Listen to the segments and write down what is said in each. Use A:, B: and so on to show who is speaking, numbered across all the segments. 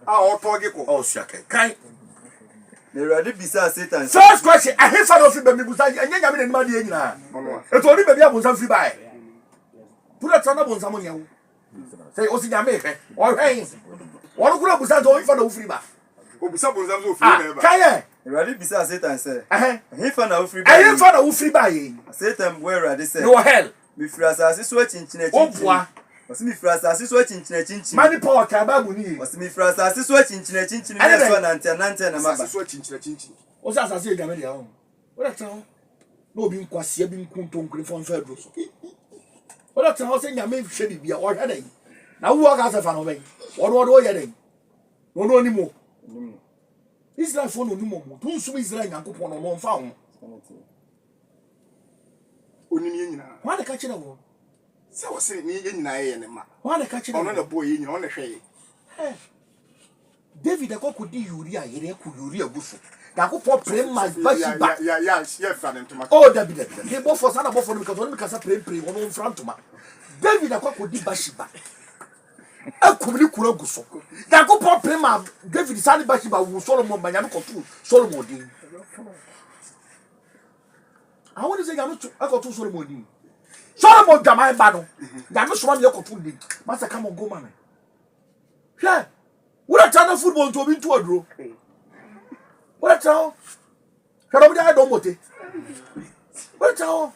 A: Otogeko.
B: Oh, shake. Kai.
C: The ready beside Satan.
B: First question, I hate for free baby busa and yam in money in na. It's only baby abun free buy. Put a ton of someone you. Say Osi Jamaica or hey. One could have busa to for no free buy.
A: Obusa bunza zo free.
B: Kai.
C: Ready beside Satan say. He found out free
B: buy. I hate for free buy.
C: Satan where ready say.
B: No hell.
C: Me frasa si so chinchine.
B: Opwa.
C: Wasi mi frasa si so chinchine.
B: Mani power ka ba muni.
C: Wasi mi frasa si so chinchine me so nante na maba.
A: So chinchine.
B: O sa asase game dia ho. O da tan. No bi nkwase bi nkunton kure fon fa dro so. O da tan o se nyame hwe bibia o hwe den. Na wo ka se fa no ben. O ye den. No ni mo. Israel fo no ni mo. Tun sum Israel nyankopon no no mfa ho.
A: Onini nyina.
B: Wa de ka kire wo.
A: Se wo se ni nyina ye ne ma.
B: Wa de ka kire.
A: Ono na boy nyina, ono hwe.
B: David akokodi Uriah yere ku Uriah gufu. Yakopon prem mas Bathsheba.
A: Yeah, fan ntoma.
B: Oh, David. He bo for sana bo for because oni kasa prem ono mfrantoma. David akokodi Bathsheba. Akumni kura guso. Yakopon prem ma David sani Bathsheba wu Solomon banyame kotu Solomon din. I want to say I'm to Solomon din. Solomon jamai ba no. Yame so ma me kotu din. Master come on go man. Yeah. What a channel football to be to a draw. What a town? Canada don't mote. What a town?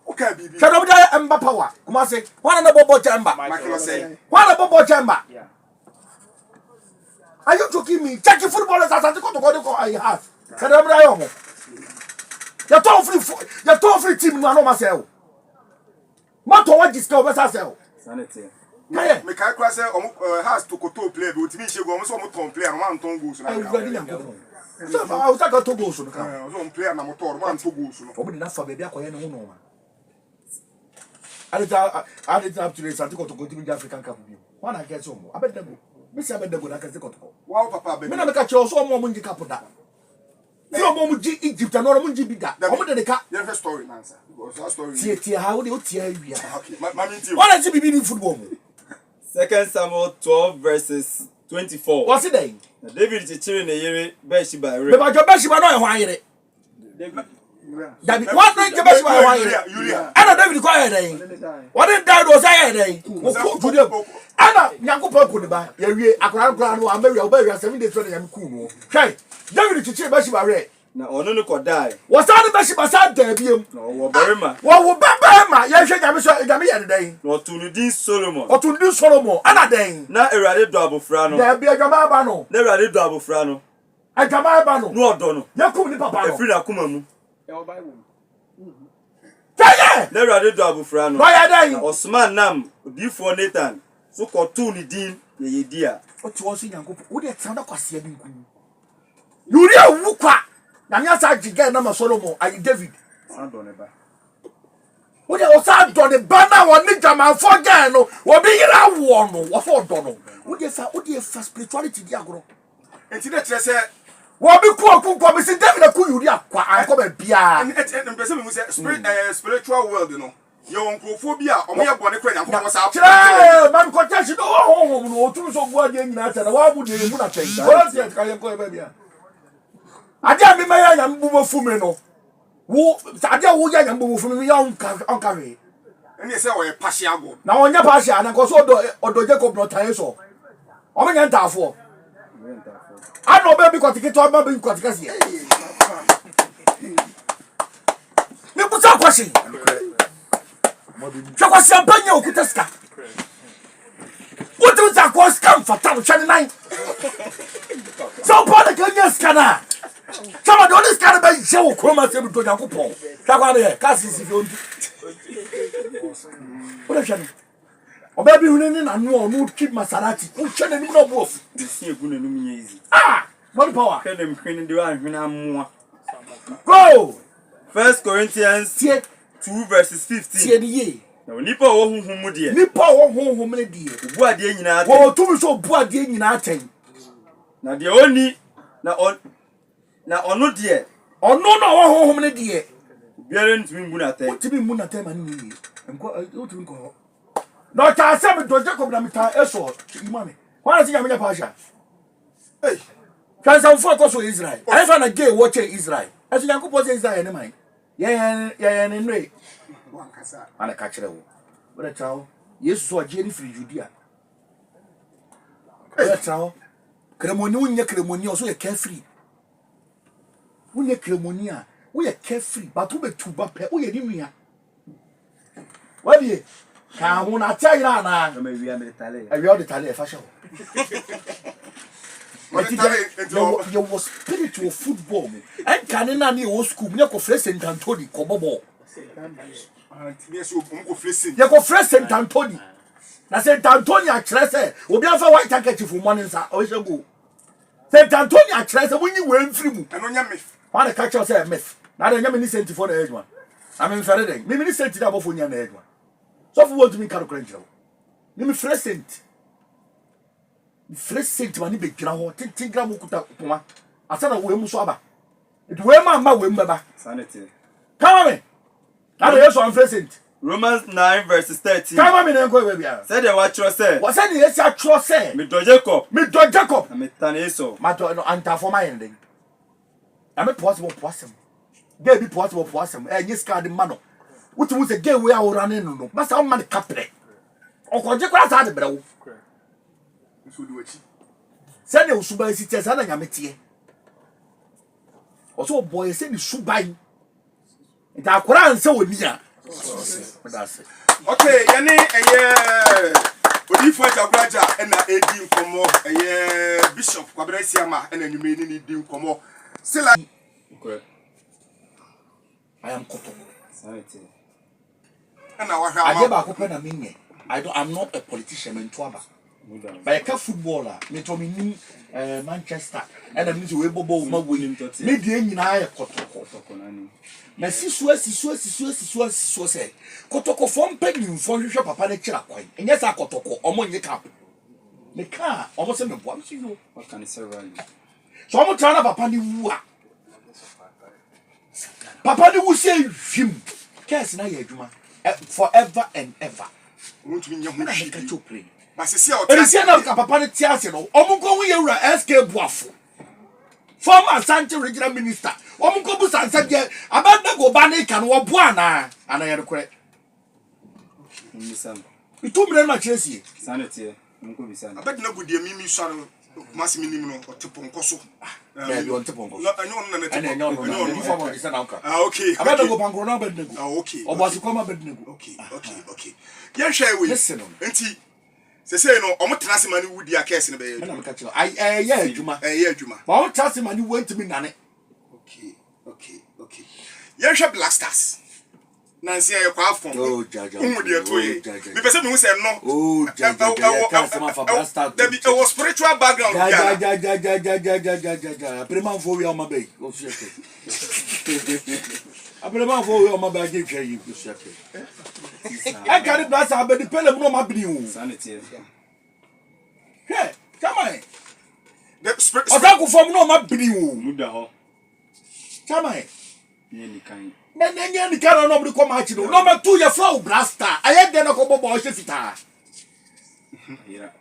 A: Okay, baby.
B: Canada Emba Power. Come on, say, one of the Bobo Chamber.
A: Michael say,
B: one of the Bobo Chamber. Are you joking me? Check your footballers as I go I have. Canada. You're told free team, no myself. Mato what discover myself.
C: Sanity.
A: Me kai kwa say has to koto play but me shego mo so mo ton player no man ton goals na ka.
B: So I was talking to goals no ka.
A: So on player na mo ton man to goals no.
B: Obi na fa baby akoye ne ho no ma. I did up to the Santico to go to the African Cup. One I get some. I bet them. Miss Abedego na ka se kotoko.
A: Wow papa be.
B: Me na me ka cho so mo munji kapo da. No mo munji Egypt na no munji bi da. O mo de ka.
A: Your first story answer. Because that story.
B: Tie how they o tie wi.
A: Okay, mami tie.
B: What is be in football?
C: 2 Samuel 12 verses 24.
B: What's it then?
C: David chichiri ne yere Bathsheba re.
B: Be ba jo Bathsheba no e ho ayere. David what na Bathsheba e ho ayere. Ana David ko ayere den. What did die was ayere den. Wo ko jude. Ana Nyankopon ko ni ba. Ya wie akora no amawi o ba wi 7 days when yam ku no. Hwai. David chichiri Bathsheba re.
C: Na ono no ko die.
B: Was that Bathsheba sa da biem?
C: No wo barima.
B: Wo barima. Ya hwe nyame so nyame yere den.
C: No tunudin Solomon.
B: O tunudin Solomon. Ana den.
C: Na Erade do abofra no.
B: Da bia jama ba no.
C: Na Erade do abofra no.
B: Ajama ba no.
C: No odo no.
B: Yakum ni papa no.
C: Efri na kuma mu.
A: Ya Bible.
B: Teye.
C: Na Erade do abofra no.
B: No ya den.
C: Osman nam odifo Nathan. So ko tuni din ye dia.
B: O ti wo so Nyankopon. Wo de tsanda kwase bi nku. Yuri awu kwa. Na nya sa jiga na ma Solomon ayi David.
C: Adone ba.
B: Wo de o sa do ne ba na wo ni jama fo gan no. Wo bi yira wo no. Wo fo do no. Wo de fa spirituality di agro.
A: Enti na tire se
B: wo bi ku bi si David ku yuri akwa anko ba bia.
A: En pese me say spiritual world no. Ye won krofobia omo ye bone kra Nyankopon sa.
B: Kire man ko tashi do ho no o tun so bua de nyina ta na wa bu de mu na ten. Wo ti ka ye ko ba bia. Adia mi ma ya nyam bu fu me no. Wo adia wo ya nyam bu fu me ya onka we.
A: Eni se wo ye partial go.
B: Na onya partial na ko so odo Jacob no tan so. O me nya ntafo. Ano be bi ko tikito ama bi ko tikasi. Me bu sa kwashi. Je crois c'est un panier au Kutaska. Où tu as quoi scam fatal channel 9? Ça pas de gagner scana. Ça va donner scana ben j'ai au chroma c'est plutôt d'un coupon. Ça va aller kasi si on. Ola channel. O ba bi hunene na no no keep Maserati. O channel ni no bof.
C: Si egu na num easy.
B: Money power.
C: Ke dem hwene de wa hwene amoa.
B: Go.
C: 1 Corinthians 2 verses 15.
B: Tie ni ye.
C: Na nipa wo huhumu de.
B: Nipa wo huhumu ne de.
C: Obu ade nyina ate.
B: Wo tumi so obu ade nyina aten.
C: Na de oni na ono de.
B: Ono na wo huhumu ne de.
C: Biara ntumi ngu na aten.
B: Otimi mu na tema ni ni. Enko otimi ko. No ta se me do Jacob na meta eso. Imame. Why is he coming to Pasha?
A: Hey.
B: Can some focus with Israel? I found a gay watching Israel. As you can put Israel in mind. Yeah, and way. And I catch it. But a child, yes, so a jelly free Judea. A child, Cremonia, also a carefree. We are Cremonia, we are carefree, but we are too bad. We are Dimia. What do you? Can I tell you now?
C: Maybe I'm Italian.
B: I read the Italian fashion. There was spiritual football. And Canada ni old school. You go fresh Saint Anthony, Kobobo. You go fresh Saint Anthony. Na Saint Anthony actually say, "Obi afa white handkerchief for morning sir." O se go. Saint Anthony actually say, "When you went free mu."
A: And on your myth.
B: Why the catch us say myth? Na the nyame ni sent for the age one. I mean fair den. Me ni sent that for nya na age one. So for want to me carry credit. Me fresh Saint. Fresh Saint mani be gira ho 10 gram okuta poma asana we mu so aba it we ma we mbaba
C: Sanity.
B: come on na do yeso Fresh Saint
C: Romans 9 verses 13.
B: come on me na ko we bia
C: Said the watcher said.
B: what say yes atro say
C: Me do Jacob.
B: and
C: Me taneso.
B: ma do no anta for my ending na me possible dey be possible yes card man no what you say gay we are running no ma sa man kapre okoje kwa sa de brewo send you subai sitya sana nyametie oso boy say ni subai nta akora anse woni a that's it
A: Okay, yani Odifo Jabraja and Edi Nkomo Bishop Kwabresiama and you ni di Nkomo still
C: Correct.
B: I am kotoko
C: Sanity.
A: and our
B: ajeba akopɛ na menye I'm not a politician mentoaba but a footballer me to me Manchester and I'm to ebo ma woni me die nyina ya kotoko na sisuo say kotoko fom pagin fo hwehwe papa na kira kwan enye sa kotoko omo nye cap me ka omo se me boam si yo
C: What can I say right?
B: so omo tana papa ni wu a papa ni wu say hwim case na ya adwuma forever and ever
A: want to be young
B: na me ka chopre
A: my sister
B: na papa ni tiase no omo ko wu ye wura SK Buafo former Sanche regional minister omo ko bu sanse je abanda go ba na kan wo bo ana ye rekore
C: Misam.
B: itu mire na chesi
C: Sanity. Mko bisana.
A: abeg na gudie mimi so masi minim no otepon so
B: yeah you want to ponko
A: anyo na na
B: no former is na nka
A: okay
B: abanda go pankro na abanda go
A: okay
B: obosi kwama abanda go
A: okay yen hwe we
B: listen
A: enti se no omo tenase mani wudi akese ne be
B: na me ka chiro yeah adwuma
A: ba
B: o tenase mani wait me nane
A: okay yen hwe Black Stars Nancy kwa afon
B: oh jaja
A: umu de toye me pese me hu se no
B: oh jaja sama for Black Stars
A: there be a spiritual background
B: jaja prema fo wi o ma be o fiete prema fo wi o ma be je hwe yi o fiete I carry Black Stars be the pele no ma bini o
C: Sanity.
B: hey come on
A: the spirit
B: otaku form no ma bini o
C: Muda ho.
B: come on
C: Ni kan.
B: Nenye ni kana no ko match no number 2 ye flow Black Star aye de na ko bobo o fita
C: Ira.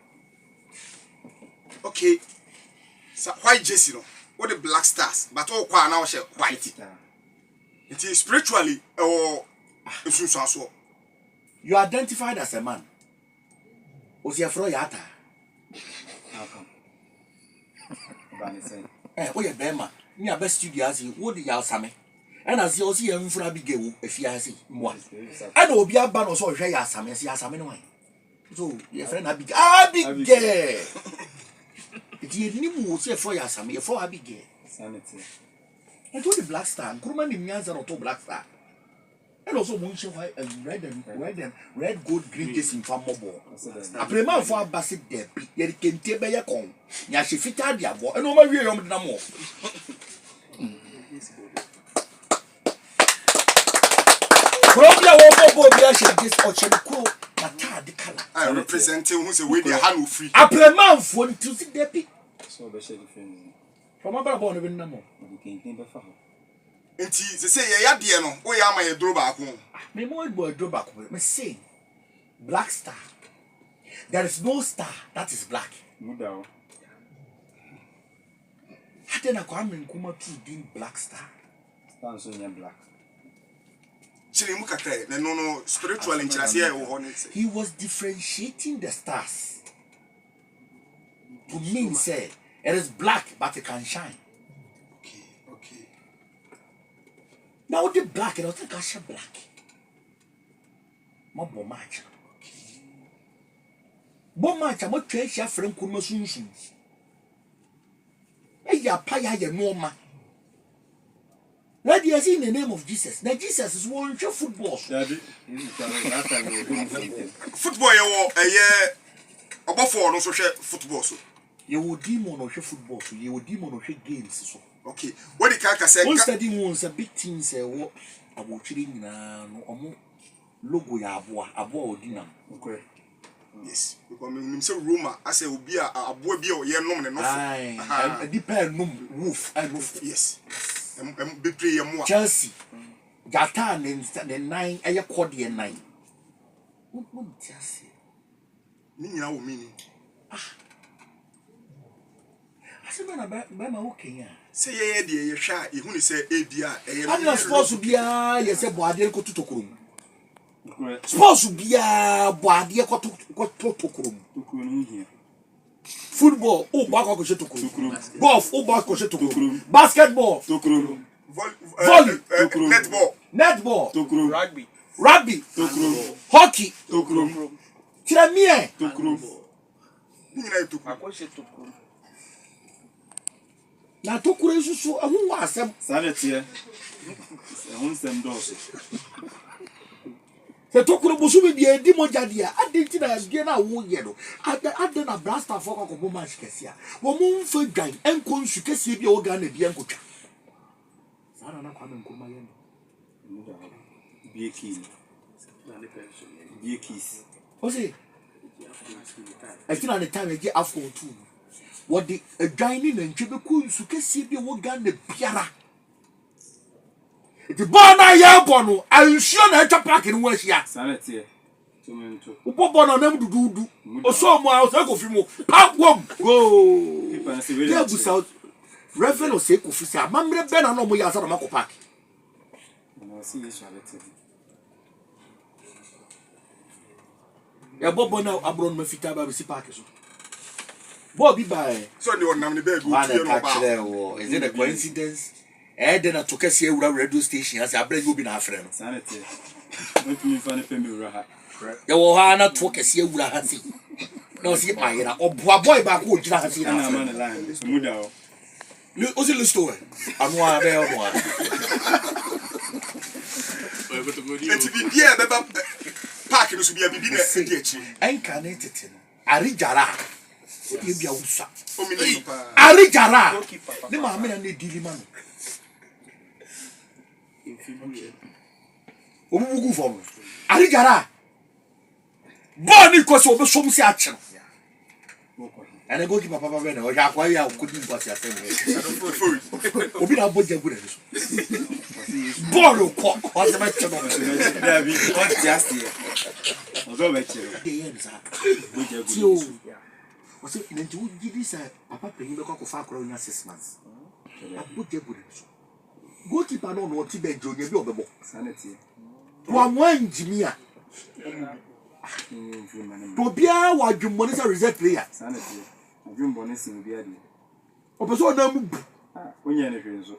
A: okay so white jersey no what the Black Stars but all kwa na o she white it is spiritually or so
B: you identified as a man o se afro yata
C: Bani say.
B: o ye bema ni aba studio asi wo di ya same and as you see em fura big ewu efiase mo and obi aba no so hwe ya same no wan so your friend big girl it ye ni mu se for ya same for big girl
C: Sanity.
B: and to the Black Star nkuruma ni nyanza no to Black Star and also mo nche white and red gold green jersey from mobo aprema for abase de bi ye kente be ye kon nya hye fita dia bo and o ma wie yom de na mo Probably I won't go this or Chenico, Matadi color.
A: I represent who say we the hand free.
B: A preman for to see the
C: So be share different.
B: from about one even no more.
C: You can think of.
A: Enti they say ya de no we ya ma ye dro ba ko.
B: Me more boy drop back. Me say Black Star. There is no star that is black.
C: Muda.
B: Hadena Kwame Nkrumah too being Black Star.
C: Stand so black.
A: Chirimu kakra na no spiritual nchirase ya wo ne.
B: He was differentiating the stars. To mean say it is black but it can shine.
A: Okay.
B: Now the black, it doesn't catch black. My bomach. Bomach, I'm not trace your friend Kumasun. Hey, ya paya, ya norma. Let you see in the name of Jesus. Now, Jesus is one your football.
A: Football, about 4 no social football. So
B: you will demon or football, so you will demon or games. So
A: okay, what the Kaka said,
B: one study was a big team say what about chilling logo ya abo dinam.
A: Okay. Yes, because me say rumor I say obi a boy bi o ye nom ne no fo.
B: A depend num wolf and wolf.
A: Yes. Be pray mo.
B: Chelsea. Gata ne 9 eye kwode 9. What Chelsea?
A: Ni nyina wo mini.
B: Asema na ba ma okay ya.
A: Say ye de ye hwa e hu ni say e bia e ye.
B: Ana sports bia ye say boade ko tutokoro. Sports bia boade ko tutokoro. Football o ba ko tutokoro. Golf o ba ko tutokoro. Basketball
C: Tokoro.
B: Volley
A: Netball
B: Tokoro.
D: Rugby
B: Tokoro. Hockey
C: Tokoro.
B: Tiramie
C: Tokoro.
A: ni nyina to
D: akoshe tokoro
B: na tokoro susu ahun wa asem
C: Sanete. Ehun sem doso.
B: se tokoro busu bi die di moja dia adenti na die na wo ye no ade na blaster for ko bo match kese a wo mu mfa dwan enko nsu kese bi o ga na bi enkotwa sara na Kwame Nkrumah ye
C: Muda. Biekis. Biekis.
B: o se after the time e get after 2 what the dwan ni na ntwe be ko nsu kese bi o ga na biara the bona ya bono ansuo na etwa park ni wo ahia
C: Sanete. Tumento.
B: ubobo na nam dududu oso mo a o fi mo pa wom go ya bu south reverend o se ko fi sa mamre be na no mo ya sa na mako park
C: Na si Yesu alete.
B: ya bobo na abron ma fita ba si park so bobi by
A: so the on nam ne be go
B: one
A: tie no
B: catch
A: ba.
B: there is it a coincidence then to kese ewura radio station as abra you be na afre no
C: Sanete. Wetumi fa ne pemi wura ha.
B: ya wo ha na to kese ewura ha si na o si ayira oboa boy ba ko ojira ha si
C: Na
B: na
C: man line. Muda.
B: o si le store anwa be anwa
A: Enti bi bia be ba park no so bia bi na e di achi.
B: enka na tete no arijara o de bia wusa
A: O mi ni pa.
B: arijara ne ma me na ne dili ma no o bu gu fo arijara boni ko so be som si a che ene go ki papa be na o ja kwa ya ko di bo si a se obi na boja gu na so bolo ko o se ma che no
C: David, what just here? Ozo beche.
B: de yen sa
C: Boja
B: ti o o se ne ti wo gidi sa papa pe ni be ko fa akoro nya 6 months aboja gu na so goalkeeper no no ti be jonya bi obebo
C: Sanete.
B: wa mo engineer to bia wa dwummo ni sa reserve player
C: Sanete. Ajumbo ne sim bia de.
B: o pe so na mu bu
C: Onye ne hwenzo.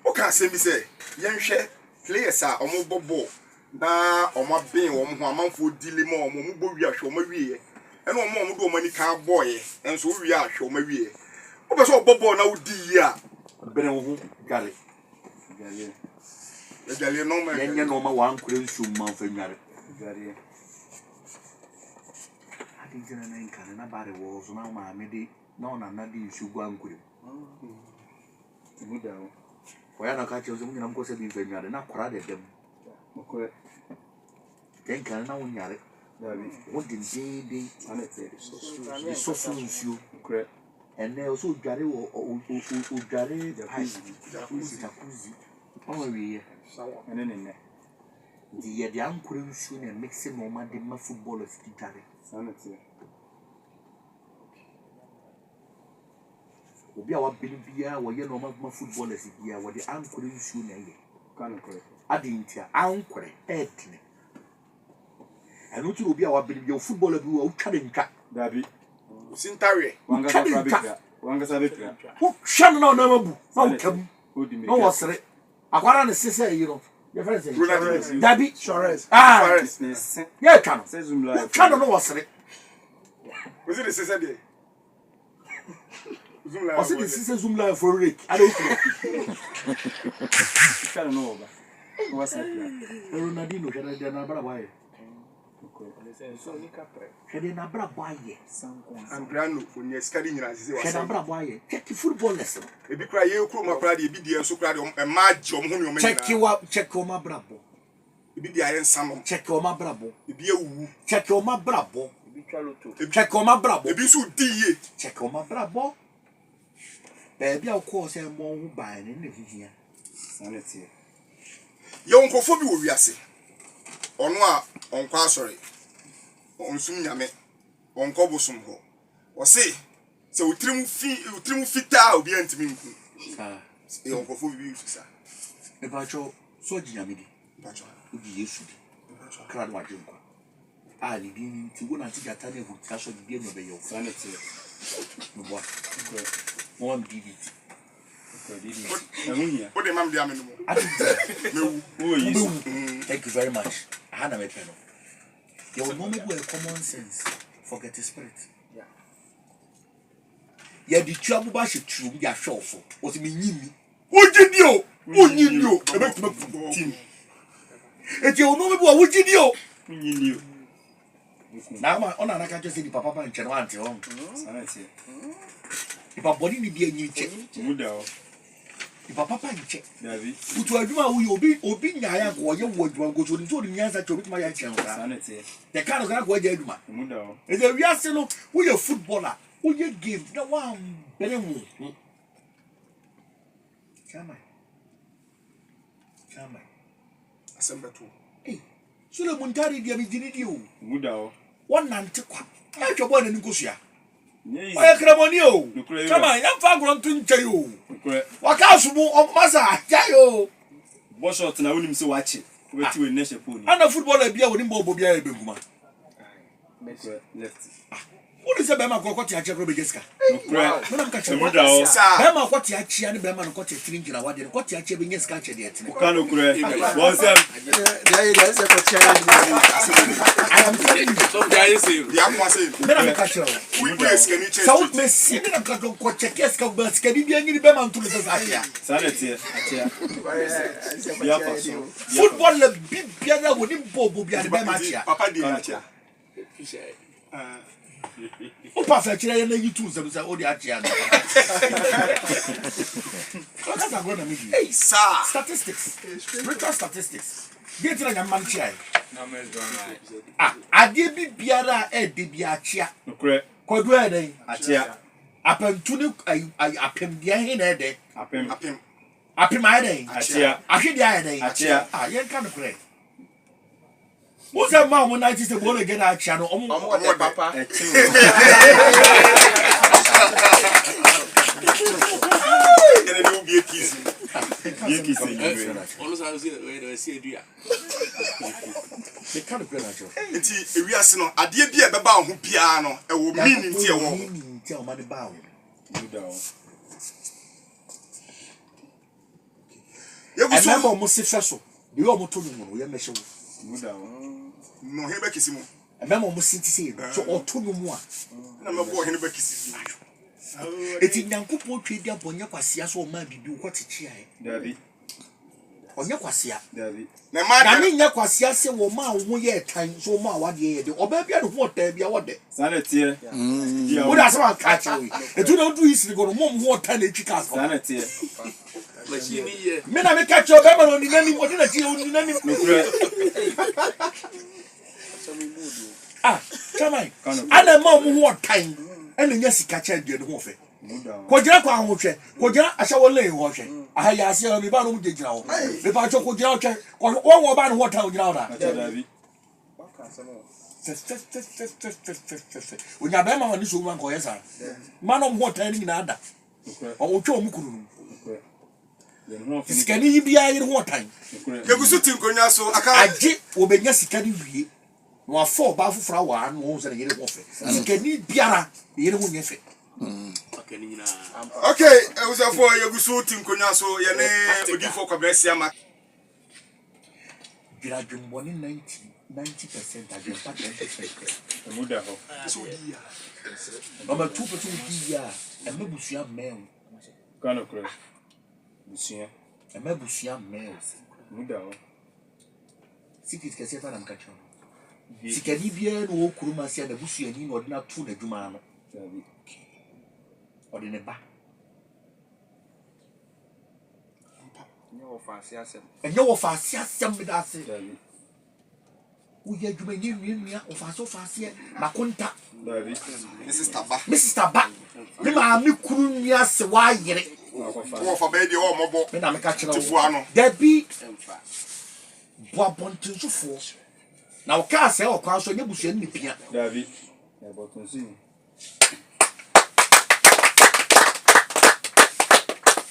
A: O ka se mi say yen hwe players a omo bobo na omo ben wo ho amanfo dile ma omo mu bo wi ahwe omo wi e na omo do omo ni ka boy enso wi ahwe omo wi e o be so bobo na udi yi a
B: bene wo ho gare
C: Gale.
A: e gale no ma
B: yenye no ma wan kure nsu man fa nware
C: Gale.
B: adi jina na nka na bare wo so na ma me di na ona na di nsu gwa nkure
C: Muda.
B: oya na ka che so mu na mko se bi fa nware na kwara de dem
C: Okwe.
B: kenka na wo nyare
C: David.
B: wo din de
C: Sanete.
B: so nsu
C: Okwe.
B: ene o so dware wo o dware jacuzzi o wi
C: Ene ne.
B: di ye di ankure nsu na mix no ma de ma football of dware
C: Sanete.
B: obi a wabini bia wo ye no ma footballers bia wo de ankore nsuo na ye
C: Kan kore.
B: ade ntia ankore etne eno ti obi a wabini bia footballer bi wo twa de ntwa
C: Dabi.
A: Sintare.
C: Wanga sabekra. Wanga sabekra.
B: wo twa no na mabu na wo kam
C: Odi me.
B: no wo sere akwara ne sese yi no your friend say
A: Ronaldo.
B: dabi
D: Suarez.
C: Business.
B: ye twa no
C: Say zoom live.
B: twa no no wo sere
A: Was it the sister there? Zoom live.
B: o se the sese zoom live for rake I don't know
C: Kan no ba. What's that?
B: Ronaldinho kana de na bra boy
D: So ni kapre.
B: kana na bra boy
A: Ambrano for near Scadi Nina.
B: kana na bra boy check footballers
A: A big cry, you crew my pride, a bid so crowd, a mad jom whom you
B: check you up check o ma brabo
A: A bid the iron salmon,
B: check o ma brabo
A: a beer woo,
B: check o ma brabo
D: Bi twalo to.
B: check o ma brabo
A: a bisu D.
B: check o ma brabo baby of course e mo hu ban ne hihia
C: Sanity.
A: Your uncle Phoebe will be a say. On what on sorry. On soon yame. On cobblesome ho. Or say, so trim fit out be anti me.
B: ah
A: A uncle Phoebe, sir.
B: e ba cho so jinya me di
A: Pacho.
B: udi yesu di crowd wa jenko ah ni bi ni ti wona ti gata ne hu ta so di no be yo
C: Sanity.
B: no bo
C: Kore.
B: one dvd
C: Kore didi. Emunya.
A: What the man be a minimum? No,
C: Who is?
B: thank you very much hana me peno you will normally go a common sense forget the spirit
D: Yeah.
B: ya di twa bu ba hye tru ya hwefo o se me nyimi o gidi o e be tuma team eti o no me bu o gidi o
C: Nyini.
B: na ma ona na ka je di papa pa nche no ante o
C: Sanity.
B: ipa body ni bi anyi nche
C: Muda o.
B: ipa papa nche
C: Dabi.
B: futu adwuma wo yi obi nyaaya ko ye wo adwuma go so ni so ni nyansa che obi tuma ya nche no ka
C: Sanity.
B: de ka no ka ko je adwuma
C: Muda o.
B: e de wi ase no wo ye footballer wo ye game na wa bere mu chama
A: Assemble two.
B: sule muntari dia mi jini di o
C: Muda o.
B: won nante kwa e twa bo na ni kosua
C: Nyei.
B: o ye kramoni o
C: Nukure.
B: chama ya fa gro ntu nche o
C: Kore.
B: waka asumu o masa jayo
C: Bo shot na unim se wachi. Weti we neshe poni.
B: ana footballer bia woni mbo bia e beguma
C: Kore. Left.
B: woni se be ma ko ti ache be jeska
C: Nukure.
B: wona mka che
C: Muda o.
B: be ma ko ti ache ani be ma no ko ti tringira wade ko ti ache be nyeska ache de etene
C: Kano kure. One sem.
D: There is a kocha.
B: I am telling you
D: Some guy say.
A: The aqua say,
B: me na mka che
A: we place can you change?
B: so me si me na mka ko check eska be ska bi bia nyini be ma ntu se ache
C: Sanity. Achia.
B: football le bibia na woni mbo bia be ma ache
A: Papa de nacha.
B: o pa fa kire na yitu se o de ache ana ko ka sa go na me di
A: Hey, sir.
B: statistics spiritual statistics get na nyam chia
D: Numbers don't lie.
B: ah ade bi biara e de bi achia
C: Nukure.
B: ko do e den
C: Achia.
B: apantu ne apem dia he na e de
C: Apem.
A: Apim.
B: apem ai den
C: Achia.
B: ahwe dia e den
C: Achia.
B: ah yen ka no kre wo se ma mo 90 se bo le get achia no omo
D: Omo de papa.
A: Can you be a kiss?
C: Yeki se yiwe.
D: Ono sa say do ya.
B: they kind of na jo
A: Nti ewiase no ade bi e beba ho bia no e wo meaning ti e wo.
B: ti o ma de ba o
C: Muda o.
A: Ye
B: e
A: guso
B: member mo se feso de yo mo to no mo ye mehye wo
C: Muda o.
A: no he be kisi mu.
B: e member mo sinti se so o to no mo a
A: Na me bo he be kisi.
B: eti nyankopɔ twa di abɔnya kwasia so o ma bibi wo kɔtechia e
C: Dabi.
B: ɔnya kwasia
C: Dabi.
A: Na ma
B: na
A: de
B: ne nya kwasia se wo ma wo ye tan so ma wade ye de oba bia ne ho tan bia wode
C: Sanity. Dia
B: wo
C: o.
B: da sama ka cha we etu na du isiri go no mom ho tan na etwi ka so
C: Sanity.
D: Machine here.
B: me na me ka cha oba ma no ni nani mo de na chi o ni nani
C: Nukure.
B: ah chamai
C: Kano.
B: ana ma mo ho tan ene nya sika cha de ho fe
C: Muda o.
B: ko jira kwa ho hwe ko jira asha wo le ho hwe aha ya se mi ba no mu de jira ho me pa cho ko jira ho hwe ko wo ba no ho tan o jira ho da
C: Achia Dabi.
B: onya be ma wani so man ko yesa man o ho tan ni na ada o twa o mu kunu no sikani yi bia yire ho tan
A: Yegusu tinkonya so aka
B: agye obenya sikani wie no afọ ba fufura wa no ho se yire ho fe sikani biara yire ho nye fe
A: okay usafo yegusu tinkonya so ye ne odifo kwabresia ma
B: bira dwumboni 90% agenta 10%
C: muda ho
A: so dia
B: mama 2% dia emebusua men
C: kana kure busia
B: emebusua men
C: muda ho
B: sikit kese fa na mkacho sikani bia no okuruma sia na busua ni no odina tu na dwuma no odine ba enye wo fa asem me da se uye dwuma ni nua o fa se na konta Mrs. Taba me ma mi kuru nua se wa yire
A: wo fa ba di o mobo
B: me na me ka kire
A: tifu ano
B: there be boa bontinsufo na o ka se o kwa so nye busua ni pia
C: David ya botonsi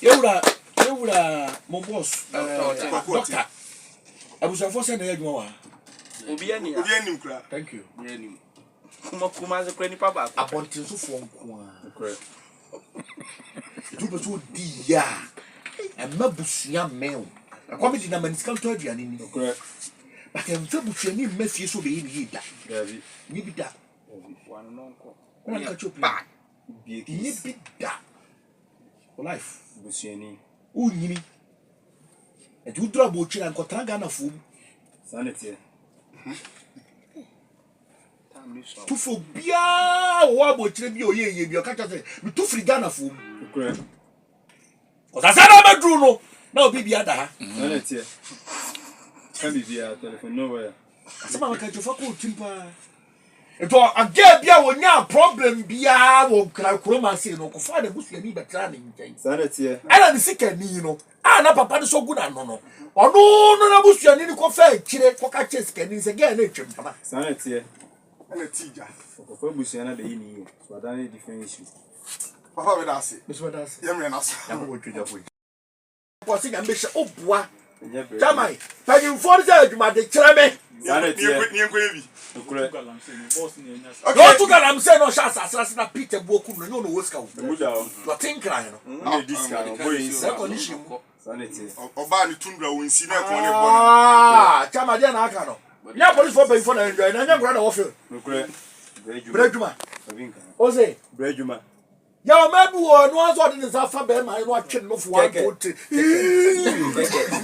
B: Yewura mon boss doctor abusafo se na yadwuma wa
E: obi ani
A: kura
B: thank you
E: kuma ze kwani pa ba
B: abontinsufo nko a
C: kure
B: du so di ya emabusua men akwami di na manisikal to aduane ni
C: kure
B: but emfa busua ni mafie so be yi da
C: David
B: ni bi da
E: wanu nonko
B: na ka chopi
C: bie
B: ni bi da for life
C: busiani
B: unyini etu dura bo chira nko tranga na fom
C: sanity
B: tufo bia wo abochire bi oyeye bi o ka cha se mi tu free Ghana fom
C: kure
B: o sa na bedru no na obi bia da ha
C: sanity can be via telephone nowhere
B: asema ka chofa ko timpa eto age bia wonya problem bia wo kra kroma se no ko fa da busu ni betra ne nten
C: sanity
B: ana ni sika ni no ana papa de so gu na no no ono no na busu ni ko fa kire ko ka che sika ni se ga na twem papa
C: sanity
A: ana tija
C: for busiana de yini so that is different issue
A: papa we da se
B: Mr. Das
A: yemre na so
B: ya ko twja ko ko se ga mbehye obua
C: enya bre
B: jamai pagin for se adwuma de kire me
C: sanity
A: ni enko yebi
C: kure
B: no to ga am say no sha asase na Peter Boku no no wo sika wo
C: muda ho
B: to think cry no
C: no disca no boy
B: se condition
C: sanity
A: oba ni tundra wonsi na ko ne bon
B: chama dia na aka no ya police for pay for na enjoy na nya ngura na wo feel
C: kure
B: brejuma
C: abinka
B: o say
C: brejuma
B: ya o ma bi wo no aso de ne sa fa be ma no atwe no fo wa go te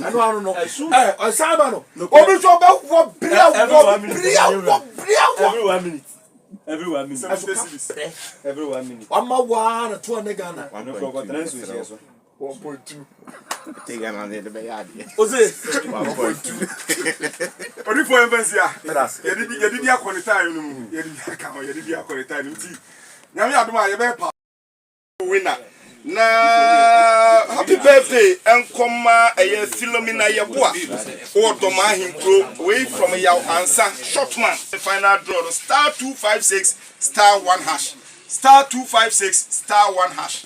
B: anu no o sama no o bi so be wo bria
C: every 1 minute every 1 minute
B: ama wa na to na Ghana
C: no forgot transfer so
B: 1.2
D: Take an the bayard.
B: o say
A: 1.2 odi fo embassy a yedi bi akọ ni time no mu yedi bi akọ ni time nti nyame adom a ye be pa winner na happy birthday enkoma eye Philomena Yeboa Odoma Hinkro away from Yaw Ansa Shotman the final draw star 256 star 1 hash star 256 star 1 hash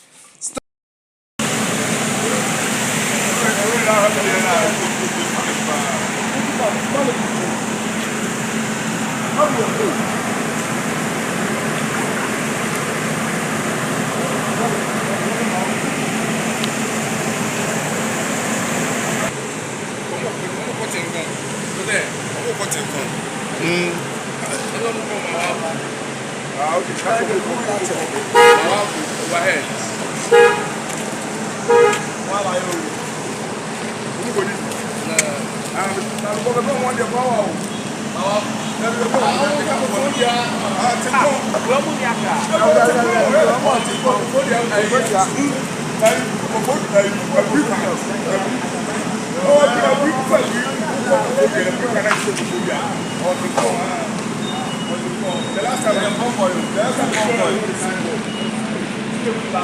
A: The last time I come for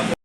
A: you.